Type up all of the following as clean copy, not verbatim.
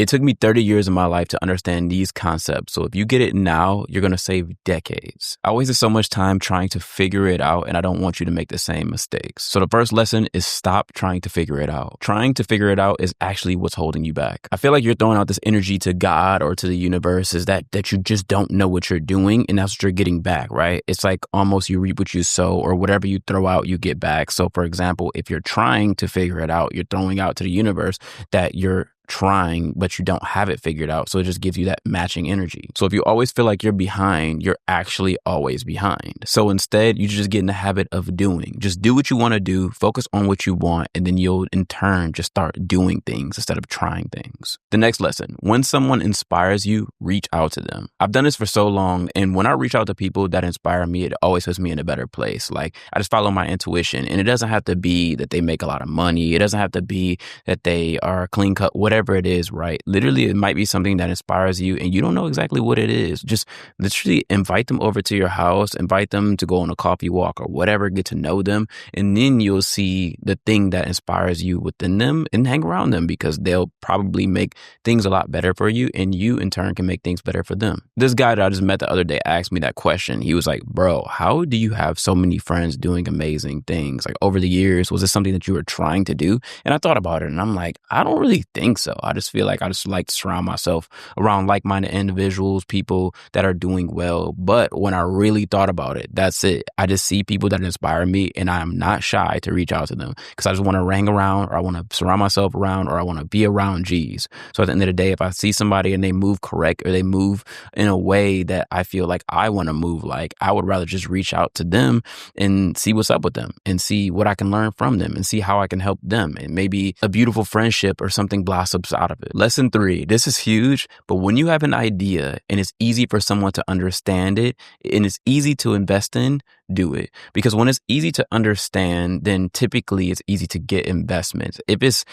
It took me 30 years of my life to understand these concepts. So if you get it now, you're going to save decades. I wasted so much time trying to figure it out, and I don't want you to make the same mistakes. So the first lesson is stop trying to figure it out. Trying to figure it out is actually what's holding you back. I feel like you're throwing out this energy to God or to the universe is that you just don't know what you're doing, and that's what you're getting back, right? It's like almost you reap what you sow, or whatever you throw out, you get back. So for example, if you're trying to figure it out, you're throwing out to the universe that you're trying, but you don't have it figured out. So it just gives you that matching energy. So if you always feel like you're behind, you're actually always behind. So instead, you just get in the habit of doing. Just do what you want to do, focus on what you want, and then you'll in turn just start doing things instead of trying things. The next lesson, when someone inspires you, reach out to them. I've done this for so long, and when I reach out to people that inspire me, it always puts me in a better place. Like, I just follow my intuition, and it doesn't have to be that they make a lot of money. It doesn't have to be that they are clean cut, whatever it is, right? Literally, it might be something that inspires you and you don't know exactly what it is. Just literally invite them over to your house, invite them to go on a coffee walk or whatever, get to know them. And then you'll see the thing that inspires you within them and hang around them, because they'll probably make things a lot better for you, and you in turn can make things better for them. This guy that I just met the other day asked me that question. He was like, bro, how do you have so many friends doing amazing things? Like, over the years, was this something that you were trying to do? And I thought about it and I'm like, I don't really think so. I just feel like I just like to surround myself around like-minded individuals, people that are doing well. But when I really thought about it, that's it. I just see people that inspire me, and I am not shy to reach out to them, because I just want to hang around, or I want to surround myself around, or I want to be around G's. So at the end of the day, if I see somebody and they move correct, or they move in a way that I feel like I want to move like, I would rather just reach out to them and see what's up with them, and see what I can learn from them, and see how I can help them. And maybe a beautiful friendship or something blossoms out of it. Lesson 3, this is huge, but when you have an idea and it's easy for someone to understand it and it's easy to invest in, do it. Because when it's easy to understand, then typically it's easy to get investments. If it's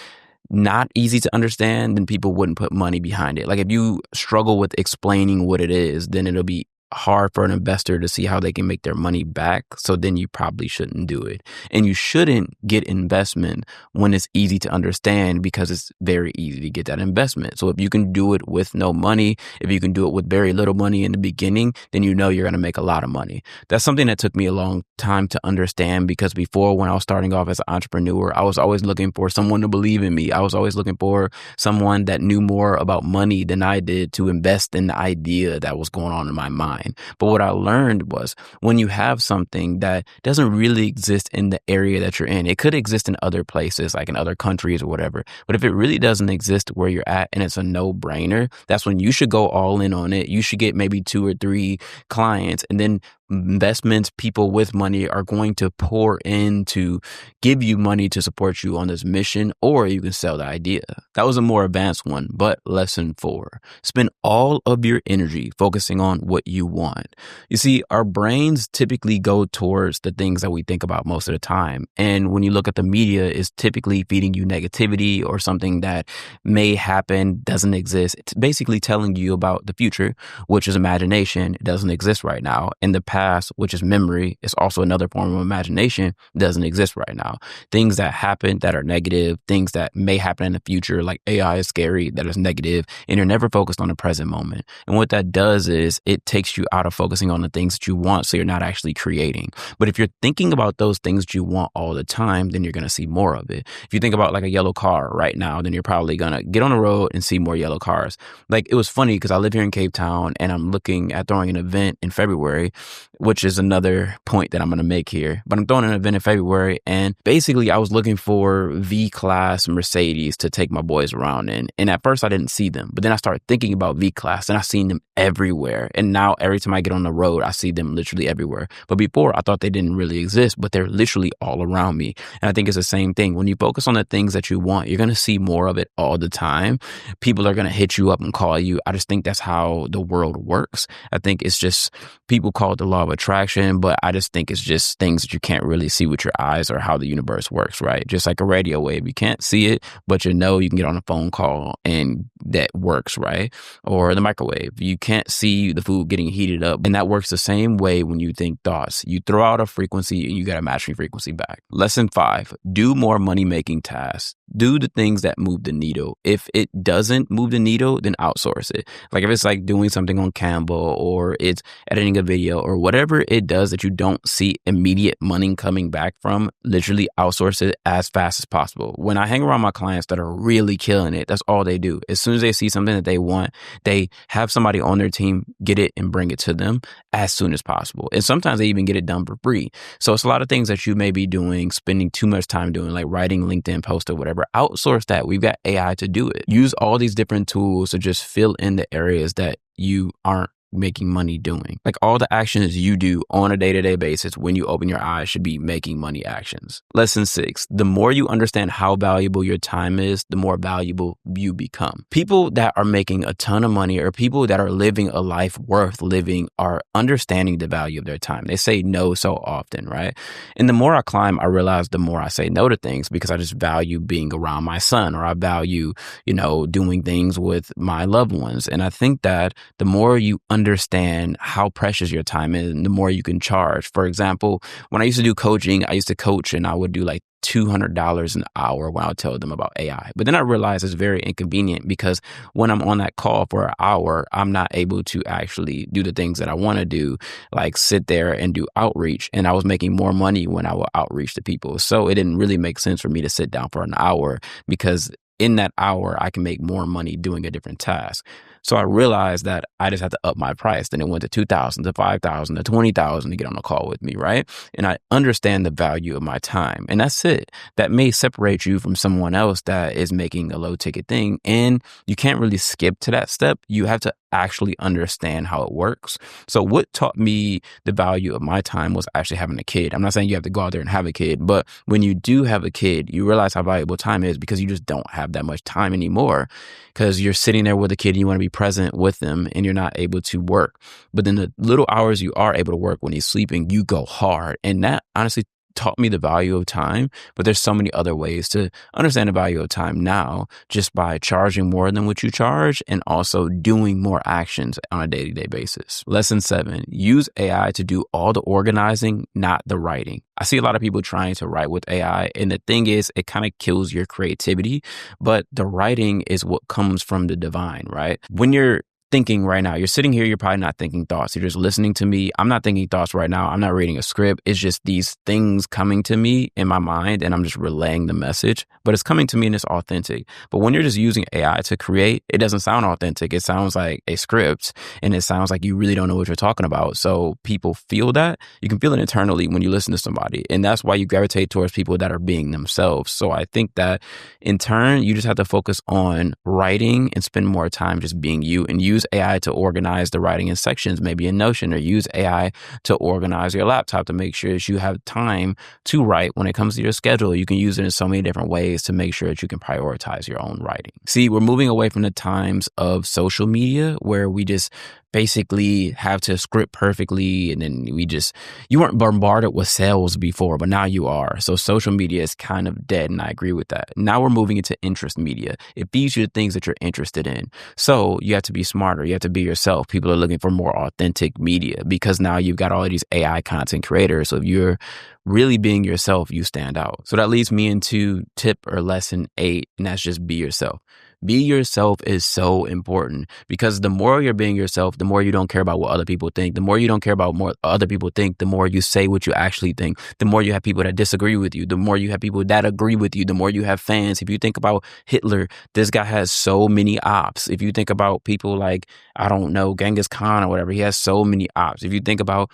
not easy to understand, then people wouldn't put money behind it. Like, if you struggle with explaining what it is, then it'll be hard for an investor to see how they can make their money back. So then you probably shouldn't do it. And you shouldn't get investment when it's easy to understand, because it's very easy to get that investment. So if you can do it with no money, if you can do it with very little money in the beginning, then you know you're going to make a lot of money. That's something that took me a long time to understand, because before, when I was starting off as an entrepreneur, I was always looking for someone to believe in me. I was always looking for someone that knew more about money than I did to invest in the idea that was going on in my mind. But what I learned was, when you have something that doesn't really exist in the area that you're in, it could exist in other places, like in other countries or whatever. But if it really doesn't exist where you're at and it's a no-brainer, that's when you should go all in on it. You should get maybe 2 or 3 clients, and then investments, people with money are going to pour in to give you money to support you on this mission, or you can sell the idea. That was a more advanced one. But lesson 4, spend all of your energy focusing on what you want. You see, our brains typically go towards the things that we think about most of the time. And when you look at the media, it's typically feeding you negativity or something that may happen, doesn't exist. It's basically telling you about the future, which is imagination. It doesn't exist right now. And the past, which is memory, is also another form of imagination, doesn't exist right now. Things that happen that are negative, things that may happen in the future, like AI is scary, that is negative, and you're never focused on the present moment. And what that does is it takes you out of focusing on the things that you want, so you're not actually creating. But if you're thinking about those things that you want all the time, then you're going to see more of it. If you think about like a yellow car right now, then you're probably going to get on the road and see more yellow cars. Like, it was funny because I live here in Cape Town, and I'm looking at throwing an event in February, which is another point that I'm going to make here. But I'm throwing an event in February, and basically I was looking for V-Class Mercedes to take my boys around in. And at first I didn't see them, but then I started thinking about V-Class, and I seen them everywhere. And now every time I get on the road, I see them literally everywhere. But before, I thought they didn't really exist, but they're literally all around me. And I think it's the same thing. When you focus on the things that you want, you're going to see more of it all the time. People are going to hit you up and call you. I just think that's how the world works. I think it's just, people call it the law law of attraction, but I just think it's just things that you can't really see with your eyes or how the universe works, right? Just like a radio wave. You can't see it, but you know you can get on a phone call and that works, right? Or the microwave. You can't see the food getting heated up. And that works the same way when you think thoughts. You throw out a frequency and you got a matching frequency back. Lesson 5, do more money-making tasks. Do the things that move the needle. If it doesn't move the needle, then outsource it. Like if it's like doing something on Canva or it's editing a video or whatever it does that you don't see immediate money coming back from, literally outsource it as fast as possible. When I hang around my clients that are really killing it, that's all they do. As soon as they see something that they want, they have somebody on their team get it and bring it to them as soon as possible. And sometimes they even get it done for free. So it's a lot of things that you may be doing, spending too much time doing, like writing LinkedIn posts or whatever. Outsource that. We've got AI to do it. Use all these different tools to just fill in the areas that you aren't making money doing. Like all the actions you do on a day-to-day basis when you open your eyes should be making money actions. Lesson 6, the more you understand how valuable your time is, the more valuable you become. People that are making a ton of money or people that are living a life worth living are understanding the value of their time. They say no so often, right? And the more I climb, I realize the more I say no to things because I just value being around my son or I value, doing things with my loved ones. And I think that the more you understand how precious your time is, the more you can charge. For example, when I used to do coaching, I used to coach and I would do like $200 an hour when I would tell them about AI. But then I realized it's very inconvenient because when I'm on that call for an hour, I'm not able to actually do the things that I want to do, like sit there and do outreach. And I was making more money when I would outreach to people. So it didn't really make sense for me to sit down for an hour because in that hour, I can make more money doing a different task. So I realized that I just had to up my price. Then it went to $2,000 to $5,000 to $20,000 to get on a call with me, right? And I understand the value of my time. And that's it. That may separate you from someone else that is making a low ticket thing. And you can't really skip to that step. You have to actually understand how it works. So what taught me the value of my time was actually having a kid. I'm not saying you have to go out there and have a kid, but when you do have a kid, you realize how valuable time is because you just don't have that much time anymore because you're sitting there with a kid and you want to be present with them and you're not able to work. But then the little hours you are able to work when he's sleeping, you go hard. And that honestly taught me the value of time, but there's so many other ways to understand the value of time now just by charging more than what you charge and also doing more actions on a day-to-day basis. Lesson 7, use AI to do all the organizing, not the writing. I see a lot of people trying to write with AI, and the thing is, it kind of kills your creativity, but the writing is what comes from the divine, right? When you're thinking right now, you're sitting here, you're probably not thinking thoughts. You're just listening to me. I'm not thinking thoughts right now. I'm not reading a script. It's just these things coming to me in my mind and I'm just relaying the message, but it's coming to me and it's authentic. But when you're just using AI to create, it doesn't sound authentic. It sounds like a script and it sounds like you really don't know what you're talking about. So people feel that. You can feel it internally when you listen to somebody. And that's why you gravitate towards people that are being themselves. So I think that in turn, you just have to focus on writing and spend more time just being you and use AI to organize the writing in sections, maybe in Notion, or use AI to organize your laptop to make sure that you have time to write when it comes to your schedule. You can use it in so many different ways to make sure that you can prioritize your own writing. See, we're moving away from the times of social media where we just basically have to script perfectly and then you weren't bombarded with sales before, but now you are. So social media is kind of dead and I agree with that. Now we're moving into interest media. It feeds you the things that you're interested in. So you have to be smarter. You have to be yourself. People are looking for more authentic media because now you've got all of these AI content creators. So if you're really being yourself, you stand out. So that leads me into tip or lesson 8, and that's just be yourself. Be yourself is so important because the more you're being yourself, the more you don't care about what other people think. The more you don't care about what other people think, the more you say what you actually think. The more you have people that disagree with you, the more you have people that agree with you, the more you have fans. If you think about Hitler, this guy has so many ops. If you think about people like, I don't know, Genghis Khan or whatever, he has so many ops. If you think about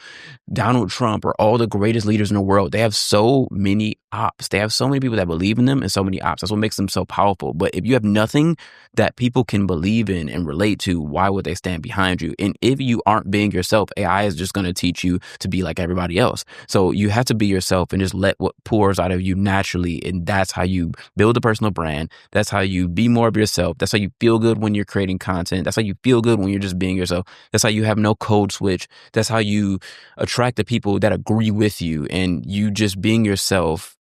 Donald Trump or all the greatest leaders in the world, they have so many ops. They have so many people that believe in them and so many ops. That's what makes them so powerful. But if you have nothing something that people can believe in and relate to, why would they stand behind you? And if you aren't being yourself, AI is just going to teach you to be like everybody else. So you have to be yourself and just let what pours out of you naturally. And that's how you build a personal brand. That's how you be more of yourself. That's how you feel good when you're creating content. That's how you feel good when you're just being yourself. That's how you have no code switch. That's how you attract the people that agree with you, and you just being yourself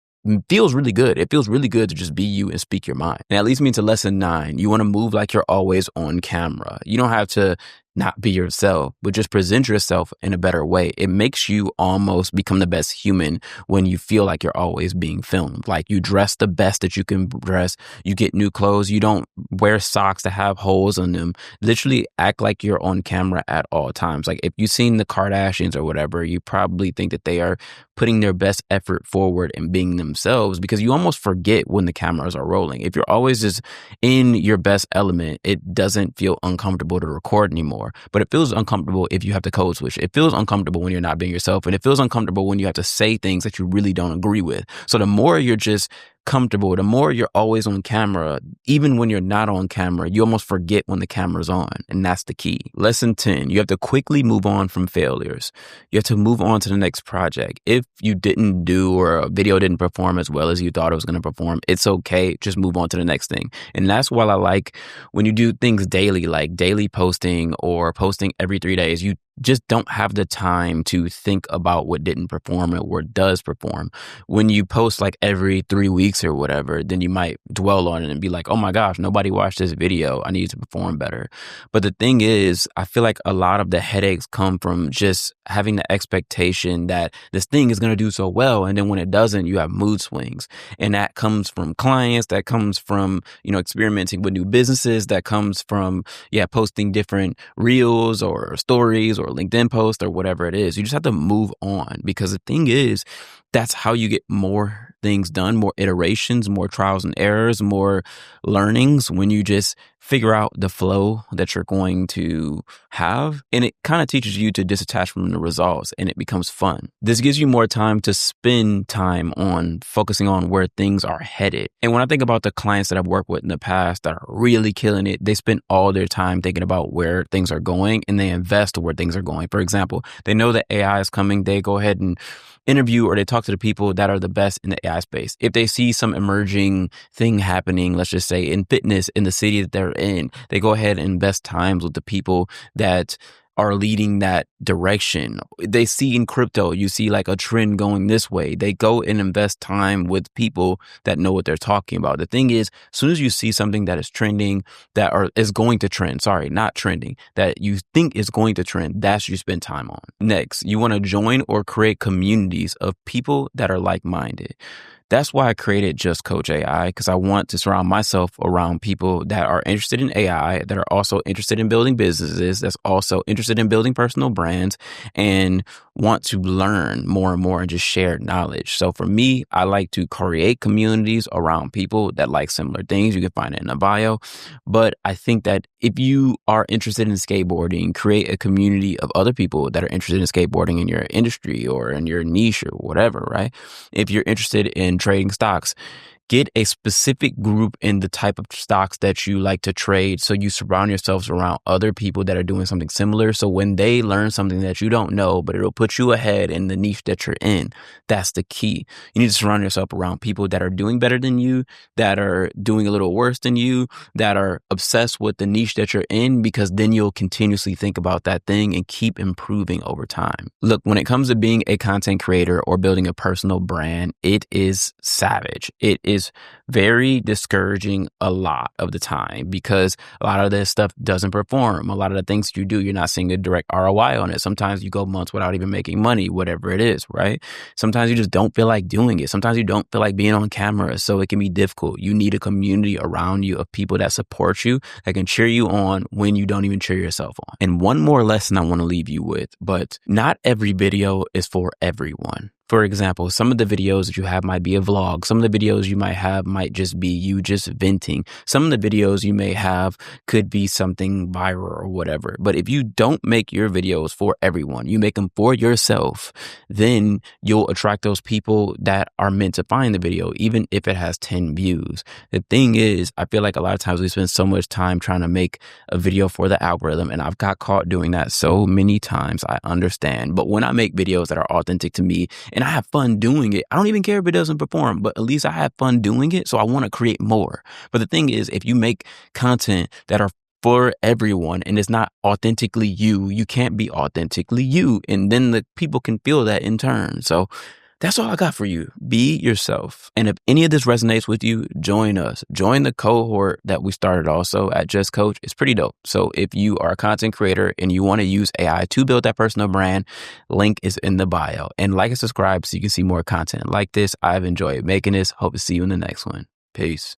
feels really good. It feels really good to just be you and speak your mind. And that leads me to lesson 9. You want to move like you're always on camera. You don't have to not be yourself, but just present yourself in a better way. It makes you almost become the best human when you feel like you're always being filmed. Like you dress the best that you can dress. You get new clothes. You don't wear socks that have holes in them. Literally act like you're on camera at all times. Like if you've seen the Kardashians or whatever, you probably think that they are putting their best effort forward and being themselves, because you almost forget when the cameras are rolling. If you're always just in your best element, it doesn't feel uncomfortable to record anymore. But it feels uncomfortable if you have to code switch. It feels uncomfortable when you're not being yourself. And it feels uncomfortable when you have to say things that you really don't agree with. So the more you're just comfortable, the more you're always on camera, even when you're not on camera, you almost forget when the camera's on. And that's the key. Lesson 10, you have to quickly move on from failures. You have to move on to the next project. If you didn't do, or a video didn't perform as well as you thought it was going to perform, it's okay. Just move on to the next thing. And that's why I like when you do things daily, like daily posting or posting every 3 days, you just don't have the time to think about what didn't perform and what does perform. When you post like every 3 weeks or whatever, then you might dwell on it and be like, oh my gosh, nobody watched this video. I need to perform better. But the thing is, I feel like a lot of the headaches come from just having the expectation that this thing is going to do so well. And then when it doesn't, you have mood swings. And that comes from clients, that comes from, experimenting with new businesses, that comes from, posting different reels or stories or LinkedIn post or whatever it is. You just have to move on, because the thing is, that's how you get more things done, more iterations, more trials and errors, more learnings, when you just figure out the flow that you're going to have. And it kind of teaches you to disattach from the results, and it becomes fun. This gives you more time to spend time on focusing on where things are headed. And when I think about the clients that I've worked with in the past that are really killing it, they spend all their time thinking about where things are going, and they invest where things are going. For example, they know that AI is coming. They go ahead and interview, or they talk to the people that are the best in the AI space. If they see some emerging thing happening, let's just say in fitness in the city that they're in, they go ahead and invest times with the people that are leading that direction. They see in crypto, you see like a trend going this way. They go and invest time with people that know what they're talking about. The thing is, as soon as you see something that is trending, is going to trend, not trending, that you think is going to trend, that's what you spend time on. Next, you want to join or create communities of people that are like-minded. That's why I created Just Coach AI, because I want to surround myself around people that are interested in AI, that are also interested in building businesses, that's also interested in building personal brands, and want to learn more and more and just share knowledge. So for me, I like to create communities around people that like similar things. You can find it in the bio. But I think that if you are interested in skateboarding, create a community of other people that are interested in skateboarding in your industry or in your niche or whatever, right? If you're interested in trading stocks, get a specific group in the type of stocks that you like to trade, so you surround yourselves around other people that are doing something similar. So when they learn something that you don't know, but it'll put you ahead in the niche that you're in, that's the key. You need to surround yourself around people that are doing better than you, that are doing a little worse than you, that are obsessed with the niche that you're in, because then you'll continuously think about that thing and keep improving over time. Look, when it comes to being a content creator or building a personal brand, it is savage. It is very discouraging a lot of the time, because a lot of this stuff doesn't perform. A lot of the things you do, you're not seeing a direct ROI on it. Sometimes you go months without even making money, whatever it is, right? Sometimes you just don't feel like doing it. Sometimes you don't feel like being on camera, so it can be difficult. You need a community around you of people that support you, that can cheer you on when you don't even cheer yourself on. And one more lesson I want to leave you with, but not every video is for everyone. For example, some of the videos that you have might be a vlog. Some of the videos you might have might just be you just venting. Some of the videos you may have could be something viral or whatever. But if you don't make your videos for everyone, you make them for yourself, then you'll attract those people that are meant to find the video, even if it has 10 views. The thing is, I feel like a lot of times we spend so much time trying to make a video for the algorithm, and I've got caught doing that so many times. I understand. But when I make videos that are authentic to me and I have fun doing it, I don't even care if it doesn't perform, but at least I have fun doing it. So I want to create more. But the thing is, if you make content that are for everyone and it's not authentically you, you can't be authentically you. And then the people can feel that in turn. So that's all I got for you. Be yourself. And if any of this resonates with you, join us. Join the cohort that we started also at Just Coach. It's pretty dope. So if you are a content creator and you want to use AI to build that personal brand, link is in the bio. And like and subscribe so you can see more content like this. I've enjoyed making this. Hope to see you in the next one. Peace.